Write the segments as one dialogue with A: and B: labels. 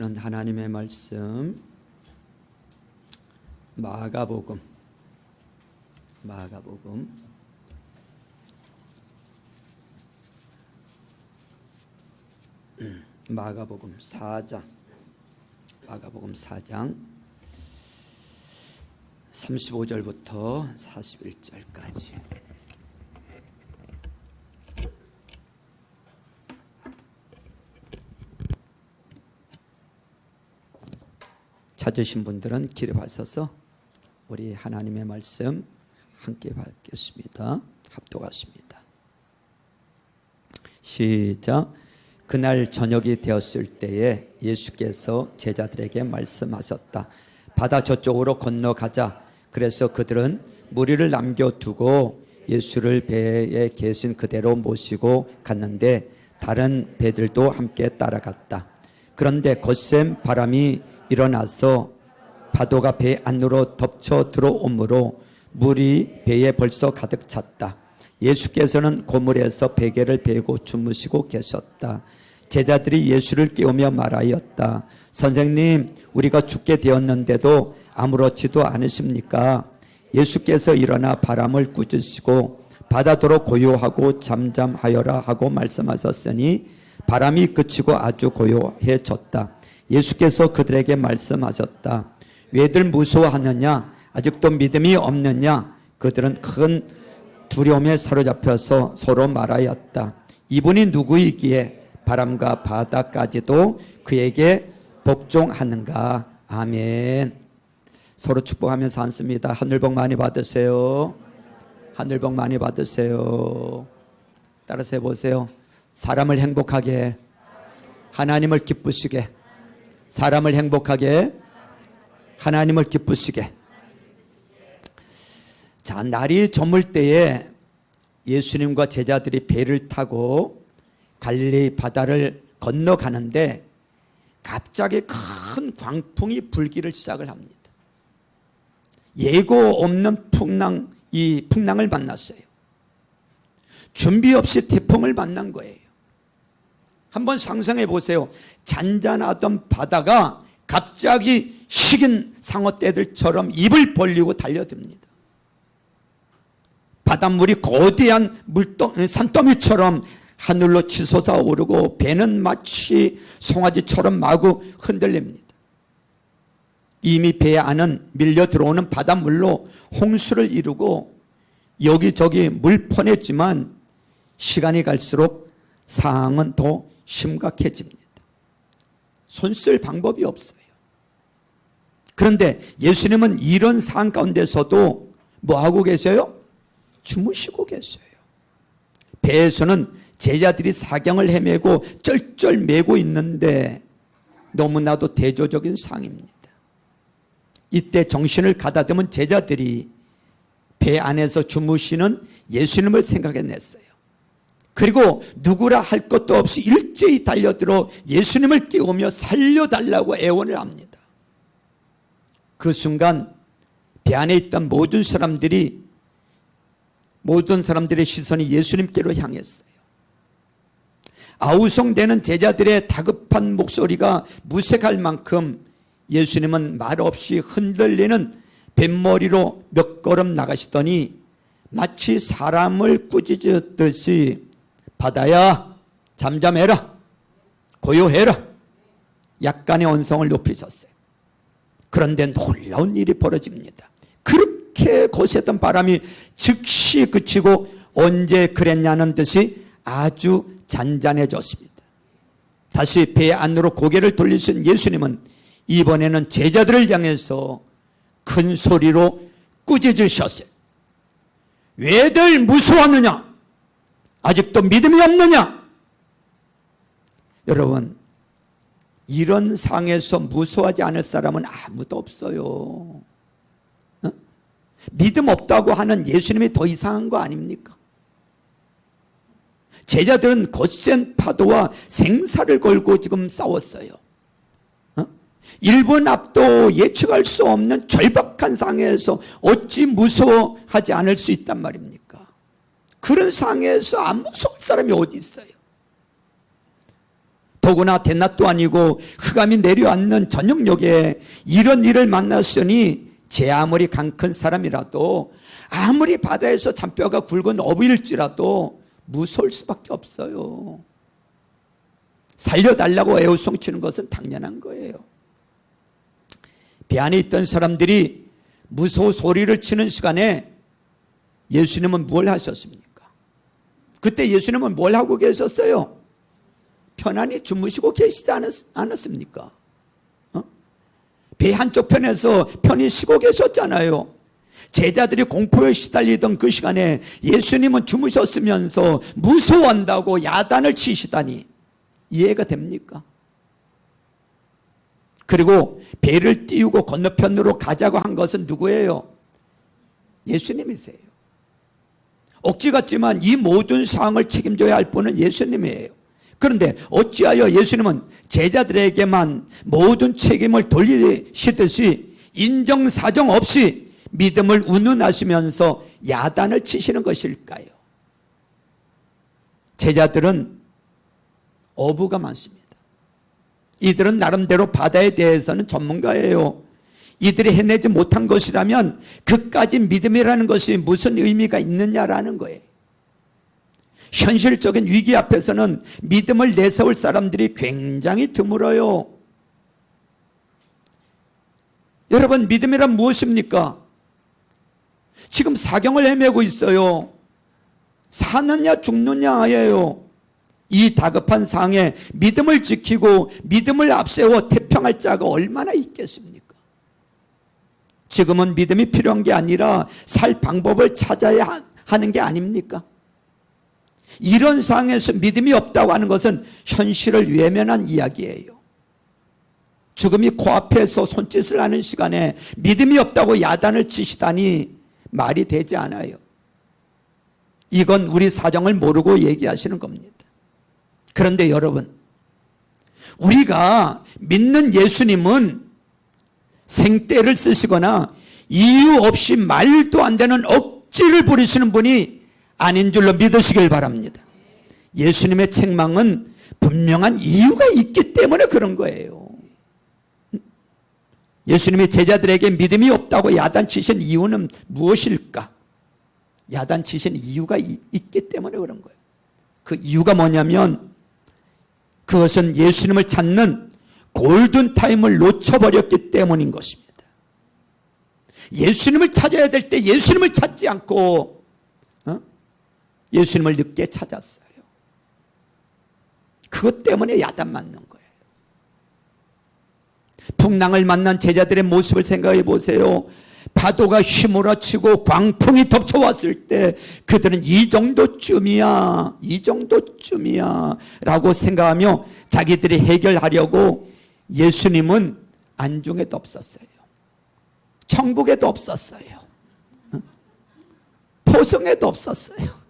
A: 하나님의 말씀 마가복음 4장 35절부터 41절까지. 찾으신 분들은 길에 받서서 우리 하나님의 말씀 함께 받겠습니다. 합독하십니다. 시작. 그날 저녁이 되었을 때에 예수께서 제자들에게 말씀하셨다. 바다 저쪽으로 건너가자. 그래서 그들은 무리를 남겨두고 예수를 배에 계신 그대로 모시고 갔는데 다른 배들도 함께 따라갔다. 그런데 거센 바람이 일어나서 파도가 배 안으로 덮쳐 들어오므로 물이 배에 벌써 가득 찼다. 예수께서는 고물에서 베개를 베고 주무시고 계셨다. 제자들이 예수를 깨우며 말하였다. 선생님, 우리가 죽게 되었는데도 아무렇지도 않으십니까? 예수께서 일어나 바람을 꾸짖으시고 바다도로 고요하고 잠잠하여라 하고 말씀하셨으니 바람이 그치고 아주 고요해졌다. 예수께서 그들에게 말씀하셨다. 왜들 무서워하느냐? 아직도 믿음이 없느냐? 그들은 큰 두려움에 사로잡혀서 서로 말하였다. 이분이 누구이기에 바람과 바다까지도 그에게 복종하는가? 아멘. 서로 축복하면서 앉습니다. 하늘복 많이 받으세요. 하늘복 많이 받으세요. 따라서 해보세요. 사람을 행복하게, 하나님을 기쁘시게, 사람을 행복하게, 하나님을 기쁘시게. 자, 날이 저물 때에 예수님과 제자들이 배를 타고 갈릴리 바다를 건너가는데 갑자기 큰 광풍이 불기를 시작을 합니다. 예고 없는 풍랑을 만났어요. 준비 없이 태풍을 만난 거예요. 한번 상상해 보세요. 잔잔하던 바다가 갑자기 식인 상어떼들처럼 입을 벌리고 달려듭니다. 바닷물이 거대한 산더미처럼 하늘로 치솟아 오르고 배는 마치 송아지처럼 마구 흔들립니다. 이미 배 안은 밀려 들어오는 바닷물로 홍수를 이루고 여기저기 물펀했지만 시간이 갈수록 상황은 더 심각해집니다. 손 쓸 방법이 없어요. 그런데 예수님은 이런 상황 가운데서도 뭐하고 계세요? 주무시고 계세요. 배에서는 제자들이 사경을 헤매고 쩔쩔 매고 있는데 너무나도 대조적인 상황입니다. 이때 정신을 가다듬은 제자들이 배 안에서 주무시는 예수님을 생각해냈어요. 그리고 누구라 할 것도 없이 일제히 달려들어 예수님을 깨우며 살려달라고 애원을 합니다. 그 순간 배 안에 있던 모든 사람들의 시선이 예수님께로 향했어요. 아우성대는 제자들의 다급한 목소리가 무색할 만큼 예수님은 말없이 흔들리는 뱃머리로 몇 걸음 나가시더니 마치 사람을 꾸짖듯이 바다야 잠잠해라, 고요해라, 약간의 언성을 높이셨어요. 그런데 놀라운 일이 벌어집니다. 그렇게 거셌던 바람이 즉시 그치고 언제 그랬냐는 듯이 아주 잔잔해졌습니다. 다시 배 안으로 고개를 돌리신 예수님은 이번에는 제자들을 향해서 큰 소리로 꾸짖으셨어요. 왜들 무서워하느냐? 아직도 믿음이 없느냐? 여러분, 이런 상황에서 무서워하지 않을 사람은 아무도 없어요. 믿음 없다고 하는 예수님이 더 이상한 거 아닙니까? 제자들은 거센 파도와 생사를 걸고 지금 싸웠어요. 1분 앞도 예측할 수 없는 절박한 상황에서 어찌 무서워하지 않을 수 있단 말입니까? 그런 상황에서 안 무서울 사람이 어디 있어요? 더구나 대낮도 아니고 흑암이 내려앉는 저녁녘에 이런 일을 만났으니 제 아무리 강큰 사람이라도 아무리 바다에서 잔뼈가 굵은 어부일지라도 무서울 수밖에 없어요. 살려달라고 애호성치는 것은 당연한 거예요. 배 안에 있던 사람들이 무서워 소리를 치는 시간에 예수님은 뭘 하셨습니까? 그때 예수님은 뭘 하고 계셨어요? 편안히 주무시고 계시지 않았습니까? 배 한쪽 편에서 편히 쉬고 계셨잖아요. 제자들이 공포에 시달리던 그 시간에 예수님은 주무셨으면서 무서워한다고 야단을 치시다니 이해가 됩니까? 그리고 배를 띄우고 건너편으로 가자고 한 것은 누구예요? 예수님이세요. 억지 같지만 이 모든 상황을 책임져야 할 분은 예수님이에요. 그런데 어찌하여 예수님은 제자들에게만 모든 책임을 돌리시듯이 인정사정 없이 믿음을 운운하시면서 야단을 치시는 것일까요? 제자들은 어부가 많습니다. 이들은 나름대로 바다에 대해서는 전문가예요. 이들이 해내지 못한 것이라면 그까지 믿음이라는 것이 무슨 의미가 있느냐라는 거예요. 현실적인 위기 앞에서는 믿음을 내세울 사람들이 굉장히 드물어요. 여러분, 믿음이란 무엇입니까? 지금 사경을 헤매고 있어요. 사느냐 죽느냐예요. 이 다급한 상황에 믿음을 지키고 믿음을 앞세워 태평할 자가 얼마나 있겠습니까? 지금은 믿음이 필요한 게 아니라 살 방법을 찾아야 하는 게 아닙니까? 이런 상황에서 믿음이 없다고 하는 것은 현실을 외면한 이야기예요. 죽음이 코앞에서 손짓을 하는 시간에 믿음이 없다고 야단을 치시다니 말이 되지 않아요. 이건 우리 사정을 모르고 얘기하시는 겁니다. 그런데 여러분, 우리가 믿는 예수님은 생떼를 쓰시거나 이유 없이 말도 안 되는 억지를 부리시는 분이 아닌 줄로 믿으시길 바랍니다. 예수님의 책망은 분명한 이유가 있기 때문에 그런 거예요. 예수님이 제자들에게 믿음이 없다고 야단치신 이유는 무엇일까? 야단치신 이유가 있기 때문에 그런 거예요. 그 이유가 뭐냐면 그것은 예수님을 찾는 골든타임을 놓쳐버렸기 때문인 것입니다. 예수님을 찾아야 될 때 예수님을 찾지 않고 예수님을 늦게 찾았어요. 그것 때문에 야단 맞는 거예요. 풍랑을 만난 제자들의 모습을 생각해 보세요. 파도가 휘몰아치고 광풍이 덮쳐왔을 때 그들은 이 정도쯤이야 라고 생각하며 자기들이 해결하려고 예수님은 안중에도 없었어요. 천국에도 없었어요. 포성에도 없었어요.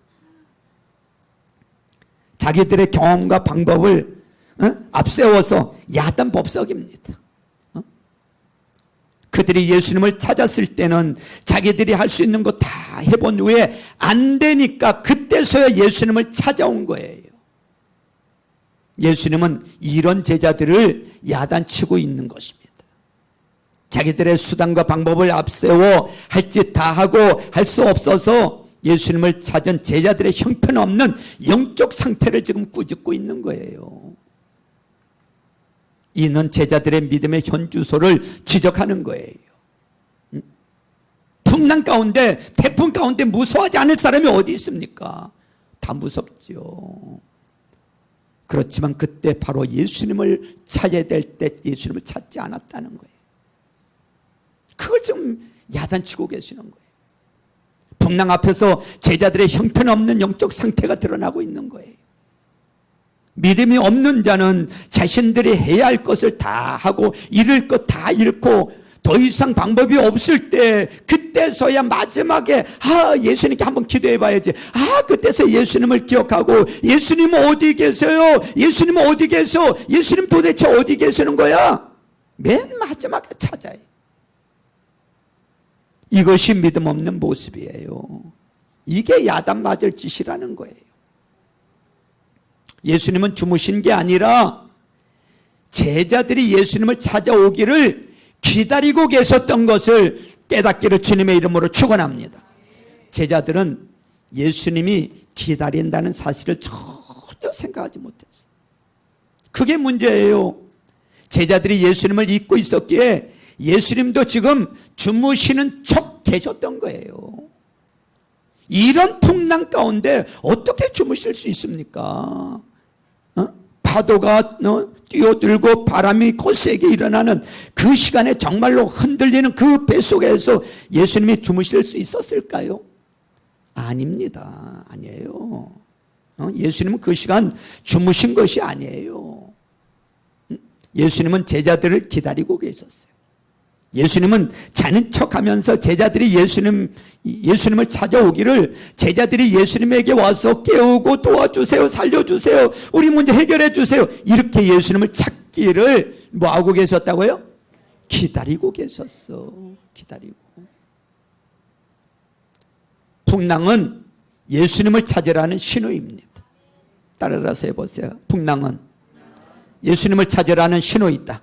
A: 자기들의 경험과 방법을 앞세워서 야단 법석입니다. 그들이 예수님을 찾았을 때는 자기들이 할 수 있는 거 다 해본 후에 안 되니까 그때서야 예수님을 찾아온 거예요. 예수님은 이런 제자들을 야단치고 있는 것입니다. 자기들의 수단과 방법을 앞세워 할 짓 다 하고 할 수 없어서 예수님을 찾은 제자들의 형편없는 영적 상태를 지금 꾸짖고 있는 거예요. 이는 제자들의 믿음의 현주소를 지적하는 거예요. 풍랑 가운데, 태풍 가운데 무서워하지 않을 사람이 어디 있습니까? 다 무섭죠. 그렇지만 그때 바로 예수님을 찾아야 될 때 예수님을 찾지 않았다는 거예요. 그걸 좀 야단치고 계시는 거예요. 풍랑 앞에서 제자들의 형편없는 영적 상태가 드러나고 있는 거예요. 믿음이 없는 자는 자신들이 해야 할 것을 다 하고 잃을 것 다 잃고 더 이상 방법이 없을 때 그때서야 마지막에 예수님께 한번 기도해 봐야지. 그때서 예수님을 기억하고 예수님 어디 계세요? 예수님 어디 계세요? 예수님 도대체 어디 계시는 거야? 맨 마지막에 찾아요. 이것이 믿음 없는 모습이에요. 이게 야단 맞을 짓이라는 거예요. 예수님은 주무신 게 아니라 제자들이 예수님을 찾아오기를 기다리고 계셨던 것을 깨닫기를 주님의 이름으로 축원합니다. 제자들은 예수님이 기다린다는 사실을 전혀 생각하지 못했어요. 그게 문제예요. 제자들이 예수님을 잊고 있었기에 예수님도 지금 주무시는 척 계셨던 거예요. 이런 풍랑 가운데 어떻게 주무실 수 있습니까? 파도가 뛰어들고 바람이 거세게 일어나는 그 시간에 정말로 흔들리는 그 배 속에서 예수님이 주무실 수 있었을까요? 아닙니다. 아니에요. 예수님은 그 시간 주무신 것이 아니에요. 예수님은 제자들을 기다리고 계셨어요. 예수님은 자는 척하면서 제자들이 예수님을 찾아오기를 제자들이 예수님에게 와서 깨우고 도와주세요, 살려주세요, 우리 문제 해결해 주세요, 이렇게 예수님을 찾기를 뭐하고 계셨다고요? 기다리고 계셨어. 기다리고. 풍랑은 예수님을 찾으라는 신호입니다. 따라서 해보세요. 풍랑은 예수님을 찾으라는 신호이다.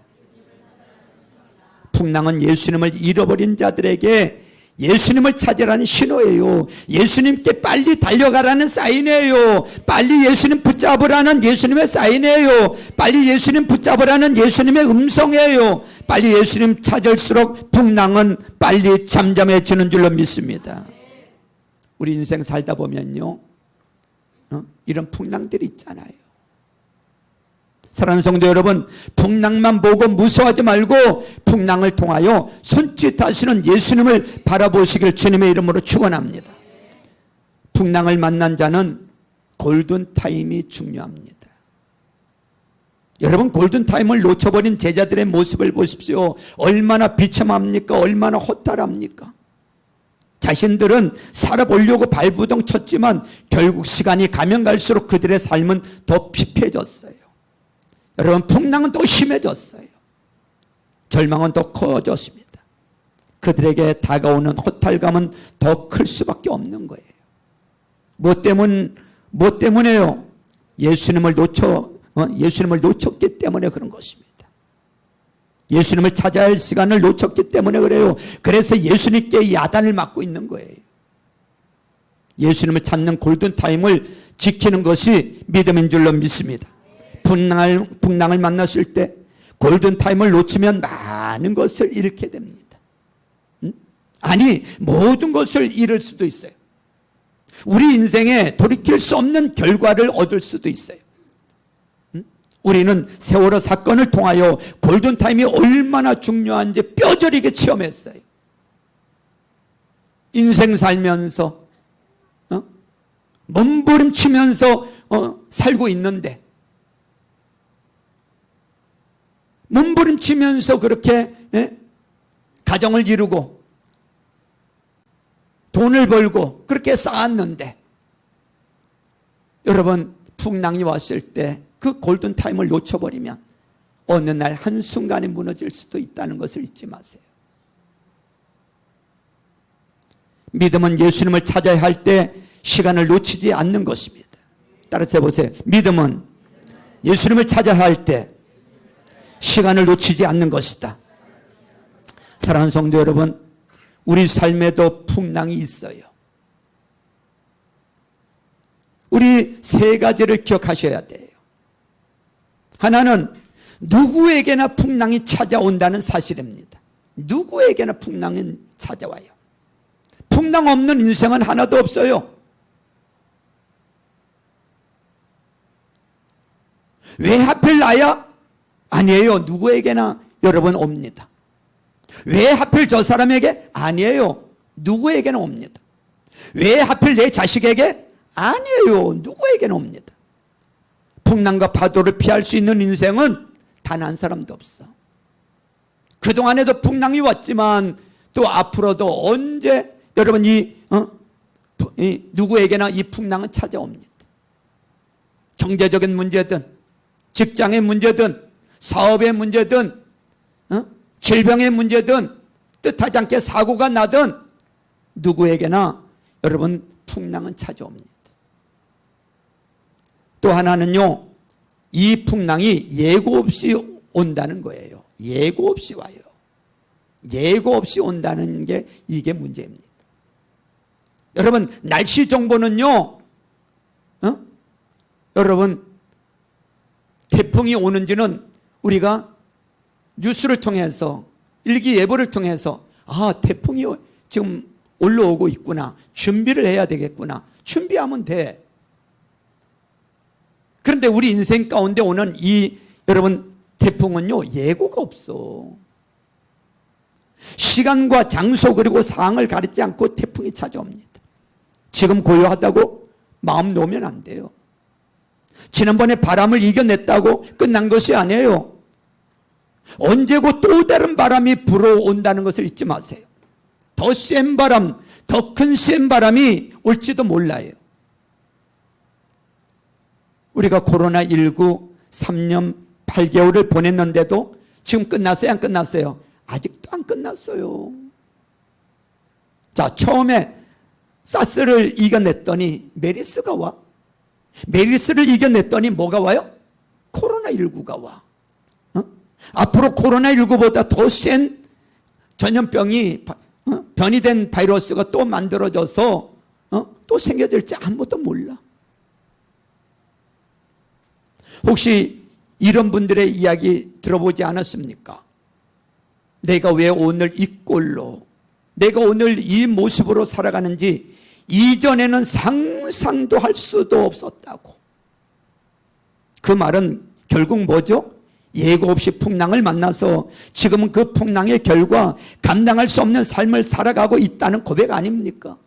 A: 풍랑은 예수님을 잃어버린 자들에게 예수님을 찾으라는 신호예요. 예수님께 빨리 달려가라는 사인이에요. 빨리 예수님 붙잡으라는 예수님의 사인이에요. 빨리 예수님 붙잡으라는 예수님의 음성이에요. 빨리 예수님 찾을수록 풍랑은 빨리 잠잠해지는 줄로 믿습니다. 우리 인생 살다 보면요, 이런 풍랑들이 있잖아요. 사랑하는 성도 여러분, 풍랑만 보고 무서워하지 말고 풍랑을 통하여 손짓하시는 예수님을 바라보시길 주님의 이름으로 축원합니다. 풍랑을 만난 자는 골든타임이 중요합니다. 여러분, 골든타임을 놓쳐버린 제자들의 모습을 보십시오. 얼마나 비참합니까? 얼마나 허탈합니까? 자신들은 살아보려고 발부동 쳤지만 결국 시간이 가면 갈수록 그들의 삶은 더 피폐해졌어요. 여러분, 풍랑은 더 심해졌어요. 절망은 더 커졌습니다. 그들에게 다가오는 허탈감은 더 클 수밖에 없는 거예요. 뭐 때문에요? 예수님을 놓쳤기 때문에 그런 것입니다. 예수님을 찾아야 할 시간을 놓쳤기 때문에 그래요. 그래서 예수님께 야단을 맞고 있는 거예요. 예수님을 찾는 골든타임을 지키는 것이 믿음인 줄로 믿습니다. 풍랑을 만났을 때 골든타임을 놓치면 많은 것을 잃게 됩니다. 아니, 모든 것을 잃을 수도 있어요. 우리 인생에 돌이킬 수 없는 결과를 얻을 수도 있어요. 우리는 세월호 사건을 통하여 골든타임이 얼마나 중요한지 뼈저리게 체험했어요. 인생 살면서 몸부림치면서 살고 있는데, 몸부림치면서 그렇게 가정을 이루고 돈을 벌고 그렇게 쌓았는데, 여러분, 풍랑이 왔을 때 그 골든타임을 놓쳐버리면 어느 날 한순간에 무너질 수도 있다는 것을 잊지 마세요. 믿음은 예수님을 찾아야 할 때 시간을 놓치지 않는 것입니다. 따라서 해보세요. 믿음은 예수님을 찾아야 할 때 시간을 놓치지 않는 것이다. 사랑하는 성도 여러분, 우리 삶에도 풍랑이 있어요. 우리 세 가지를 기억하셔야 돼요. 하나는 누구에게나 풍랑이 찾아온다는 사실입니다. 누구에게나 풍랑은 찾아와요. 풍랑 없는 인생은 하나도 없어요. 왜 하필 나야? 아니에요. 누구에게나 여러분 옵니다. 왜 하필 저 사람에게? 아니에요. 누구에게나 옵니다. 왜 하필 내 자식에게? 아니에요. 누구에게나 옵니다. 풍랑과 파도를 피할 수 있는 인생은 단 한 사람도 없어. 그동안에도 풍랑이 왔지만 또 앞으로도 언제 여러분 누구에게나 이 풍랑은 찾아옵니다. 경제적인 문제든 직장의 문제든 사업의 문제든 질병의 문제든 뜻하지 않게 사고가 나든 누구에게나 여러분 풍랑은 찾아옵니다. 또 하나는요, 이 풍랑이 예고 없이 온다는 거예요. 예고 없이 와요. 예고 없이 온다는 게 이게 문제입니다. 여러분, 날씨 정보는요, 여러분, 태풍이 오는지는 우리가 뉴스를 통해서, 일기예보를 통해서, 태풍이 지금 올라오고 있구나, 준비를 해야 되겠구나, 준비하면 돼. 그런데 우리 인생 가운데 오는 이 여러분 태풍은요, 예고가 없어. 시간과 장소 그리고 상황을 가리지 않고 태풍이 찾아옵니다. 지금 고요하다고 마음 놓으면 안 돼요. 지난번에 바람을 이겨냈다고 끝난 것이 아니에요. 언제고 또 다른 바람이 불어온다는 것을 잊지 마세요. 더 센 바람, 더 큰 센 바람이 올지도 몰라요. 우리가 코로나19 3년 8개월을 보냈는데도 지금 끝났어요? 안 끝났어요? 아직도 안 끝났어요. 자, 처음에 사스를 이겨냈더니 메르스가 와. 메르스를 이겨냈더니 뭐가 와요? 코로나19가 와. 앞으로 코로나19보다 더 센 전염병이 변이된 바이러스가 또 만들어져서 또 생겨질지 아무도 몰라. 혹시 이런 분들의 이야기 들어보지 않았습니까? 내가 왜 오늘 이 꼴로, 내가 오늘 이 모습으로 살아가는지 이전에는 상상도 할 수도 없었다고. 그 말은 결국 뭐죠? 예고 없이 풍랑을 만나서 지금은 그 풍랑의 결과 감당할 수 없는 삶을 살아가고 있다는 고백 아닙니까?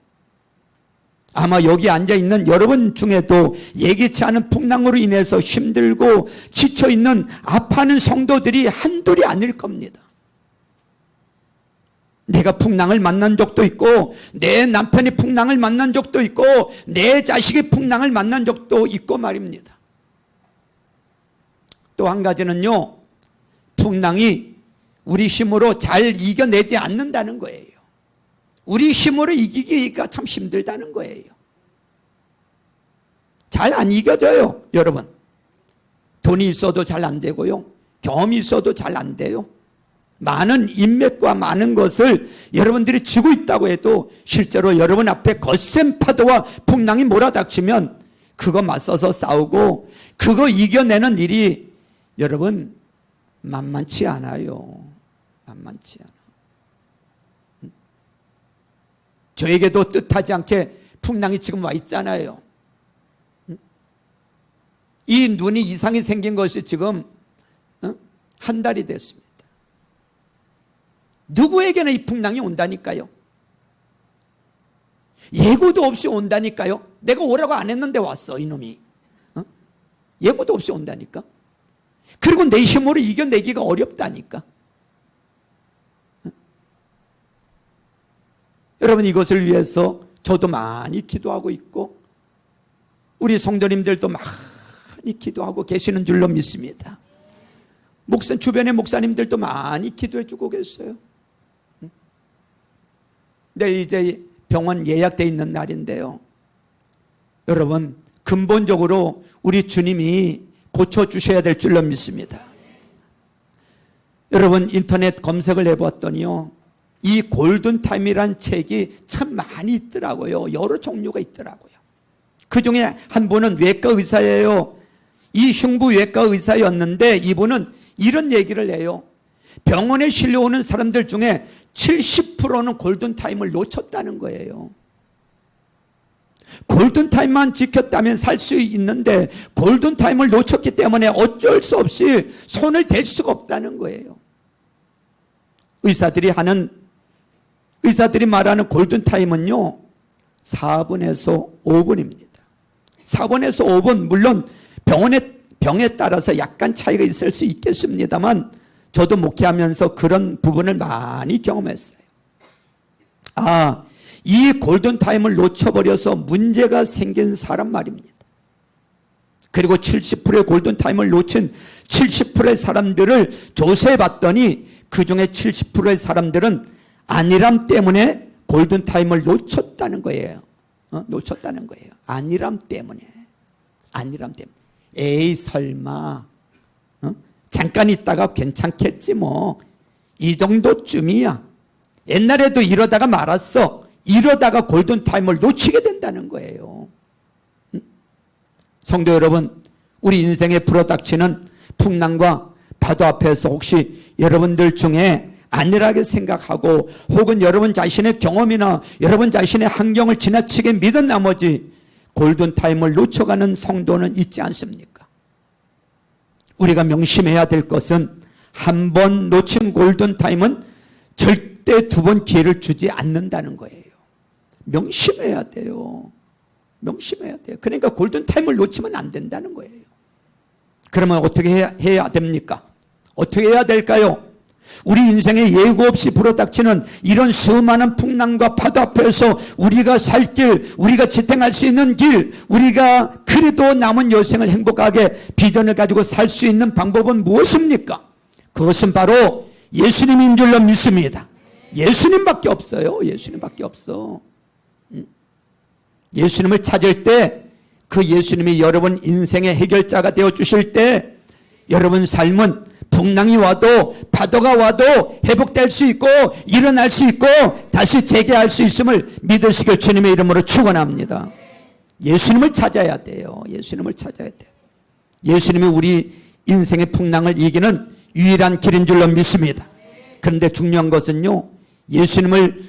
A: 아마 여기 앉아있는 여러분 중에도 예기치 않은 풍랑으로 인해서 힘들고 지쳐있는 아파하는 성도들이 한둘이 아닐 겁니다. 내가 풍랑을 만난 적도 있고, 내 남편이 풍랑을 만난 적도 있고, 내 자식이 풍랑을 만난 적도 있고 말입니다. 또 한 가지는요, 풍랑이 우리 힘으로 잘 이겨내지 않는다는 거예요. 우리 힘으로 이기기가 참 힘들다는 거예요. 잘 안 이겨져요, 여러분. 돈이 있어도 잘 안 되고요. 경험이 있어도 잘 안 돼요. 많은 인맥과 많은 것을 여러분들이 쥐고 있다고 해도 실제로 여러분 앞에 거센 파도와 풍랑이 몰아닥치면 그거 맞서서 싸우고 그거 이겨내는 일이 여러분 만만치 않아요. 만만치 않아. 저에게도 뜻하지 않게 풍랑이 지금 와 있잖아요. 이 눈이 이상이 생긴 것이 지금 한 달이 됐습니다. 누구에게나 이 풍랑이 온다니까요. 예고도 없이 온다니까요. 내가 오라고 안 했는데 왔어, 이놈이. 예고도 없이 온다니까. 그리고 내 힘으로 이겨내기가 어렵다니까. 여러분, 이것을 위해서 저도 많이 기도하고 있고 우리 성도님들도 많이 기도하고 계시는 줄로 믿습니다. 주변의 목사님들도 많이 기도해 주고 계세요. 내일 이제 병원 예약돼 있는 날인데요. 여러분, 근본적으로 우리 주님이 고쳐주셔야 될 줄로 믿습니다. 여러분, 인터넷 검색을 해봤더니요, 이 골든타임이란 책이 참 많이 있더라고요. 여러 종류가 있더라고요. 그 중에 한 분은 외과 의사예요. 이 흉부 외과 의사였는데 이분은 이런 얘기를 해요. 병원에 실려오는 사람들 중에 70%는 골든타임을 놓쳤다는 거예요. 골든타임만 지켰다면 살 수 있는데 골든타임을 놓쳤기 때문에 어쩔 수 없이 손을 댈 수가 없다는 거예요. 의사들이 말하는 골든타임은요 4분에서 5분입니다. 4분에서 5분, 물론 병에 따라서 약간 차이가 있을 수 있겠습니다만 저도 목회하면서 그런 부분을 많이 경험했어요. 이 골든타임을 놓쳐버려서 문제가 생긴 사람 말입니다. 그리고 70%의 골든타임을 놓친 70%의 사람들을 조사해봤더니 그 중에 70%의 사람들은 안일함 때문에 골든타임을 놓쳤다는 거예요. 놓쳤다는 거예요. 안일함 때문에. 에이 설마 잠깐 있다가 괜찮겠지 뭐. 이 정도쯤이야. 옛날에도 이러다가 말았어. 이러다가 골든타임을 놓치게 된다는 거예요. 성도 여러분, 우리 인생에 불어닥치는 풍랑과 파도 앞에서 혹시 여러분들 중에 안일하게 생각하고 혹은 여러분 자신의 경험이나 여러분 자신의 환경을 지나치게 믿은 나머지 골든타임을 놓쳐가는 성도는 있지 않습니까? 우리가 명심해야 될 것은 한 번 놓친 골든타임은 절대 두 번 기회를 주지 않는다는 거예요. 명심해야 돼요. 명심해야 돼요. 그러니까 골든타임을 놓치면 안 된다는 거예요. 그러면 어떻게 해야 됩니까? 어떻게 해야 될까요? 우리 인생에 예고 없이 불어닥치는 이런 수많은 풍랑과 파도 앞에서 우리가 살 길, 우리가 지탱할 수 있는 길, 우리가 그래도 남은 여생을 행복하게 비전을 가지고 살 수 있는 방법은 무엇입니까? 그것은 바로 예수님인 줄로 믿습니다. 예수님밖에 없어요. 예수님밖에 없어. 예수님을 찾을 때 그 예수님이 여러분 인생의 해결자가 되어 주실 때 여러분 삶은 풍랑이 와도 파도가 와도 회복될 수 있고 일어날 수 있고 다시 재개할 수 있음을 믿으시길 주님의 이름으로 축원합니다. 예수님을 찾아야 돼요. 예수님을 찾아야 돼요. 예수님이 우리 인생의 풍랑을 이기는 유일한 길인 줄로 믿습니다. 그런데 중요한 것은요, 예수님을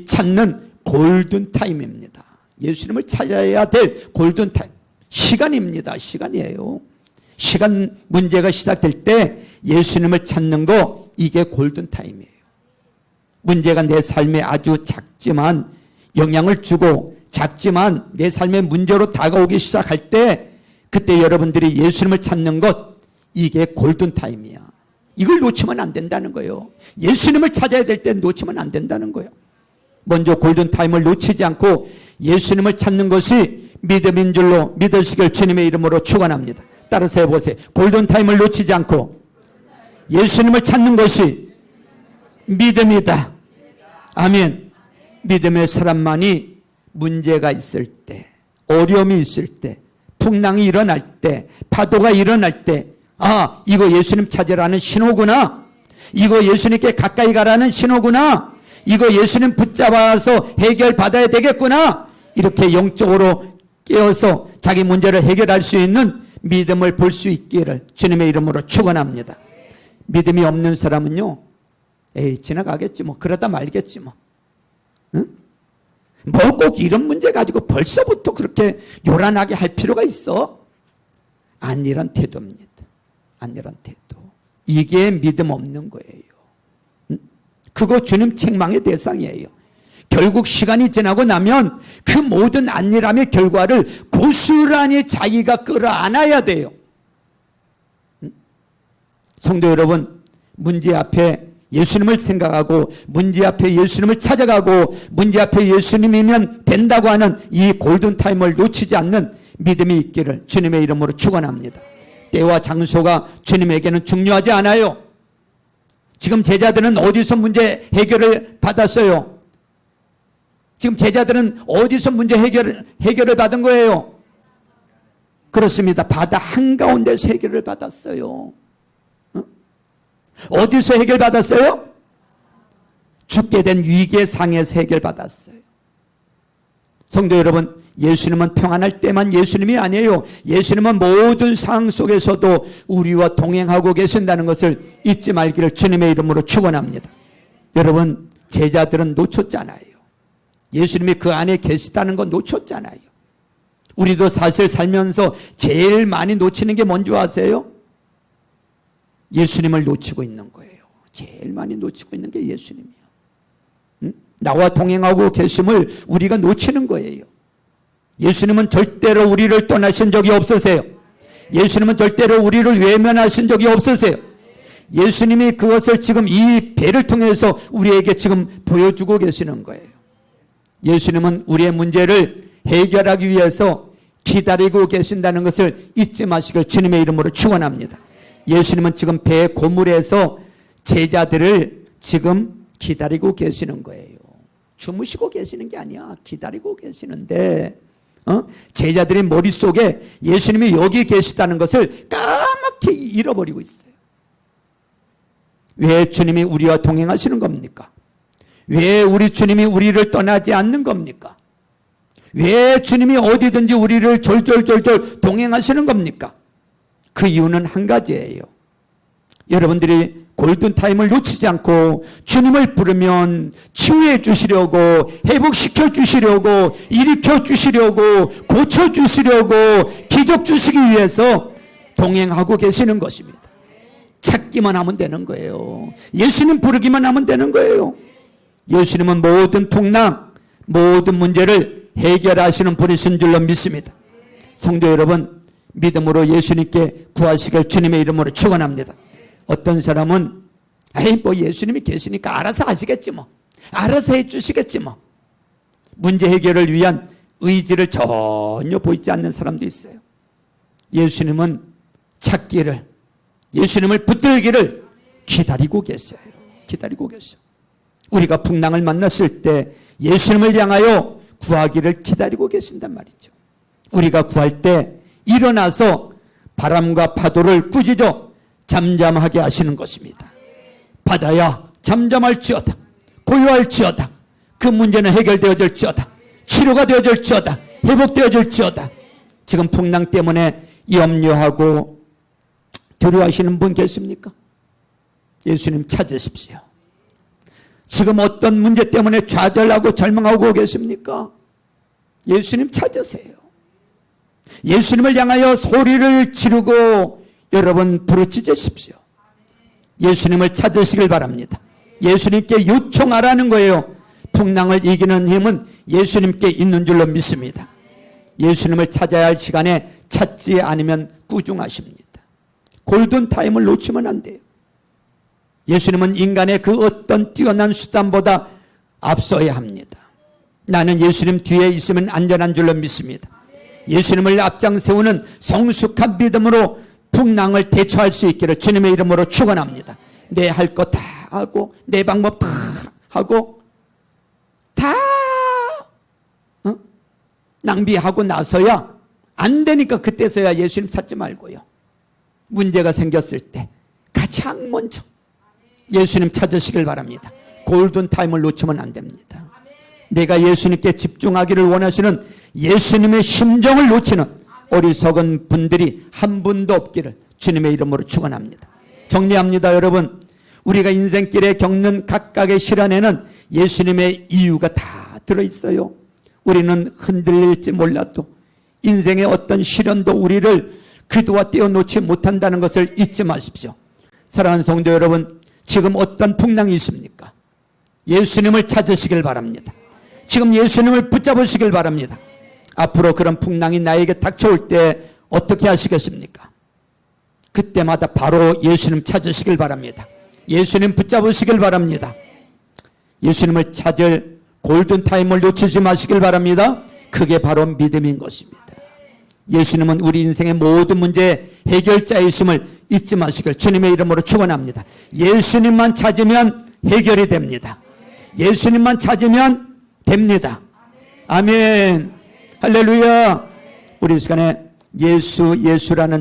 A: 찾는 골든타임입니다. 예수님을 찾아야 될 골든타임, 시간입니다. 시간이에요. 시간 문제가 시작될 때 예수님을 찾는 거, 이게 골든타임이에요. 문제가 내 삶에 아주 작지만 영향을 주고 작지만 내 삶의 문제로 다가오기 시작할 때 그때 여러분들이 예수님을 찾는 것, 이게 골든타임이야. 이걸 놓치면 안 된다는 거예요. 예수님을 찾아야 될 때 놓치면 안 된다는 거예요. 먼저 골든타임을 놓치지 않고 예수님을 찾는 것이 믿음인 줄로 믿으시길 주님의 이름으로 축원합니다. 따라서 해보세요. 골든타임을 놓치지 않고 예수님을 찾는 것이 믿음이다. 아멘. 믿음의 사람만이 문제가 있을 때, 어려움이 있을 때, 풍랑이 일어날 때, 파도가 일어날 때, 아, 이거 예수님 찾으라는 신호구나. 이거 예수님께 가까이 가라는 신호구나. 이거 예수님 붙잡아서 해결받아야 되겠구나. 이렇게 영적으로 깨어서 자기 문제를 해결할 수 있는 믿음을 볼 수 있기를 주님의 이름으로 축원합니다. 믿음이 없는 사람은요, 에이 지나가겠지 뭐, 그러다 말겠지 뭐, 응? 뭐 꼭 이런 문제 가지고 벌써부터 그렇게 요란하게 할 필요가 있어? 아니란 태도입니다. 아니란 태도. 이게 믿음 없는 거예요. 응? 그거 주님 책망의 대상이에요. 결국 시간이 지나고 나면 그 모든 안일함의 결과를 고스란히 자기가 끌어안아야 돼요. 성도 여러분, 문제 앞에 예수님을 생각하고 문제 앞에 예수님을 찾아가고 문제 앞에 예수님이면 된다고 하는 이 골든타임을 놓치지 않는 믿음이 있기를 주님의 이름으로 축원합니다. 때와 장소가 주님에게는 중요하지 않아요. 지금 제자들은 어디서 문제 해결을 받았어요? 지금 제자들은 어디서 문제 해결을 받은 거예요? 그렇습니다. 바다 한가운데서 해결을 받았어요. 어디서 해결받았어요? 죽게 된 위기의 상에서 해결받았어요. 성도 여러분, 예수님은 평안할 때만 예수님이 아니에요. 예수님은 모든 상황 속에서도 우리와 동행하고 계신다는 것을 잊지 말기를 주님의 이름으로 축원합니다. 여러분, 제자들은 놓쳤잖아요. 예수님이 그 안에 계시다는 건 놓쳤잖아요. 우리도 사실 살면서 제일 많이 놓치는 게 뭔지 아세요? 예수님을 놓치고 있는 거예요. 제일 많이 놓치고 있는 게 예수님이에요. 응? 나와 동행하고 계심을 우리가 놓치는 거예요. 예수님은 절대로 우리를 떠나신 적이 없으세요. 예수님은 절대로 우리를 외면하신 적이 없으세요. 예수님이 그것을 지금 이 배를 통해서 우리에게 지금 보여주고 계시는 거예요. 예수님은 우리의 문제를 해결하기 위해서 기다리고 계신다는 것을 잊지 마시길 주님의 이름으로 축원합니다. 예수님은 지금 배 고물에서 제자들을 지금 기다리고 계시는 거예요. 주무시고 계시는 게 아니야. 기다리고 계시는데 제자들의 머릿속에 예수님이 여기 계시다는 것을 까맣게 잃어버리고 있어요. 왜 주님이 우리와 동행하시는 겁니까? 왜 우리 주님이 우리를 떠나지 않는 겁니까? 왜 주님이 어디든지 우리를 졸졸졸졸 동행하시는 겁니까? 그 이유는 한 가지예요. 여러분들이 골든타임을 놓치지 않고 주님을 부르면 치유해 주시려고, 회복시켜 주시려고, 일으켜 주시려고, 고쳐 주시려고, 기적 주시기 위해서 동행하고 계시는 것입니다. 찾기만 하면 되는 거예요. 예수님 부르기만 하면 되는 거예요. 예수님은 모든 풍랑, 모든 문제를 해결하시는 분이신 줄로 믿습니다. 성도 여러분, 믿음으로 예수님께 구하시길 주님의 이름으로 축원합니다. 어떤 사람은 뭐 예수님이 계시니까 알아서 하시겠지 뭐, 알아서 해주시겠지 뭐. 문제 해결을 위한 의지를 전혀 보이지 않는 사람도 있어요. 예수님은 찾기를, 예수님을 붙들기를 기다리고 계세요. 기다리고 계셔. 우리가 풍랑을 만났을 때 예수님을 향하여 구하기를 기다리고 계신단 말이죠. 우리가 구할 때 일어나서 바람과 파도를 꾸짖어 잠잠하게 하시는 것입니다. 바다야 잠잠할지어다, 고요할지어다, 그 문제는 해결되어질지어다, 치료가 되어질지어다, 회복되어질지어다. 지금 풍랑 때문에 염려하고 두려워하시는 분 계십니까? 예수님 찾으십시오. 지금 어떤 문제 때문에 좌절하고 절망하고 계십니까? 예수님 찾으세요. 예수님을 향하여 소리를 지르고 여러분 부르짖으십시오. 예수님을 찾으시길 바랍니다. 예수님께 요청하라는 거예요. 풍랑을 이기는 힘은 예수님께 있는 줄로 믿습니다. 예수님을 찾아야 할 시간에 찾지 않으면 꾸중하십니다. 골든타임을 놓치면 안 돼요. 예수님은 인간의 그 어떤 뛰어난 수단보다 앞서야 합니다. 나는 예수님 뒤에 있으면 안전한 줄로 믿습니다. 예수님을 앞장 세우는 성숙한 믿음으로 풍랑을 대처할 수 있기를 주님의 이름으로 축원합니다. 내 할 거 다 하고 내 방법 다 하고 다 낭비하고 나서야 안 되니까 그때서야 예수님 찾지 말고요. 문제가 생겼을 때 가장 먼저 예수님 찾으시길 바랍니다. 골든타임을 놓치면 안 됩니다. 내가 예수님께 집중하기를 원하시는 예수님의 심정을 놓치는 어리석은 분들이 한 분도 없기를 주님의 이름으로 축원합니다. 정리합니다. 여러분, 우리가 인생길에 겪는 각각의 시련에는 예수님의 이유가 다 들어있어요. 우리는 흔들릴지 몰라도 인생의 어떤 시련도 우리를 기도와 떼어놓지 못한다는 것을 잊지 마십시오. 사랑하는 성도 여러분, 지금 어떤 풍랑이 있습니까? 예수님을 찾으시길 바랍니다. 지금 예수님을 붙잡으시길 바랍니다. 앞으로 그런 풍랑이 나에게 닥쳐올 때 어떻게 하시겠습니까? 그때마다 바로 예수님 찾으시길 바랍니다. 예수님 붙잡으시길 바랍니다. 예수님을 찾을 골든타임을 놓치지 마시길 바랍니다. 그게 바로 믿음인 것입니다. 예수님은 우리 인생의 모든 문제의 해결자이심을 잊지 마시길 주님의 이름으로 축원합니다. 예수님만 찾으면 해결이 됩니다. 예수님만 찾으면 됩니다. 아멘. 할렐루야. 우리 이 시간에 예수라는